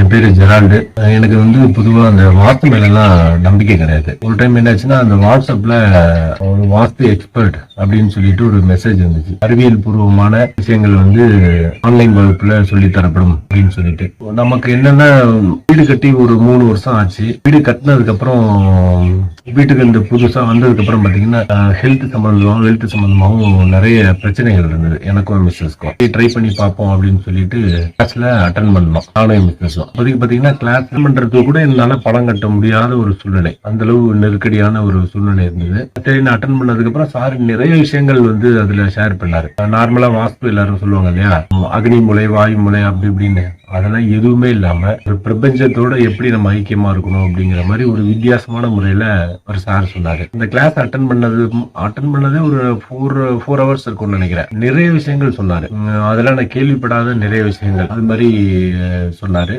என் பேரு ஜெரால்டு. எனக்கு பொதுவா அந்த வாஸ்து மேலாம் நம்பிக்கை கிடையாது. ஒரு டைம் என்னாச்சுன்னா, அந்த வாட்ஸ்அப்ல ஒரு வாஸ்து எக்ஸ்பர்ட் அப்படின்னு சொல்லிட்டு ஒரு மெசேஜ் வந்துச்சு. அறிவியல் பூர்வமான விஷயங்கள் ஆன்லைன் வகுப்புல சொல்லி தரப்படும் அப்படின்னு சொல்லிட்டு. நமக்கு என்னன்னா, வீடு கட்டி ஒரு 3 வருஷம் ஆச்சு. வீடு கட்டினதுக்கு அப்புறம் வீட்டுக்கு இந்த புதுசா வந்ததுக்கு அப்புறம் பாத்தீங்கன்னா, வெல்த் சம்பந்தமாகவும் நிறைய பிரச்சனைகள் இருந்தது. எனக்கும் மிஸ்ஸஸ்க்கும் ட்ரை பண்ணி பார்ப்போம் அப்படின்னு சொல்லிட்டு கிளாஸ்ல அட்டன் பண்ணோம். நானும் மிஸ்ஸஸும் அப்போதைக்கு பாத்தீங்கன்னா, கிளாஸ் பண்றது கூட என்னால பணம் கட்ட முடியாத ஒரு சூழ்நிலை. அந்த அளவு நெருக்கடியான ஒரு சூழ்நிலை இருந்தது. சரி, நான் அட்டன் பண்ணதுக்கு அப்புறம் சார் நிறைய விஷயங்கள் அதுல ஷேர் பண்ணாரு. நார்மலா வாஸ்து எல்லாரும் சொல்லுவாங்க இல்லையா, அக்னி மூலை, வாயு மூலை அப்படி இப்படின்னு. அதெல்லாம் எதுவுமே இல்லாம ஒரு பிரபஞ்சத்தோட எப்படி நம்ம ஐக்கியமா இருக்கணும் அப்படிங்கிற மாதிரி ஒரு வித்தியாசமான முறையில ஒரு சார் சொன்னாரு. இந்த கிளாஸ் அட்டன் பண்ணதே ஒரு 4 ஹவர்ஸ் இருக்கும்னு நினைக்கிறேன். நிறைய விஷயங்கள் சொன்னாரு. அதெல்லாம் நான் கேள்விப்படாத நிறைய விஷயங்கள் அது மாதிரி சொன்னாரு.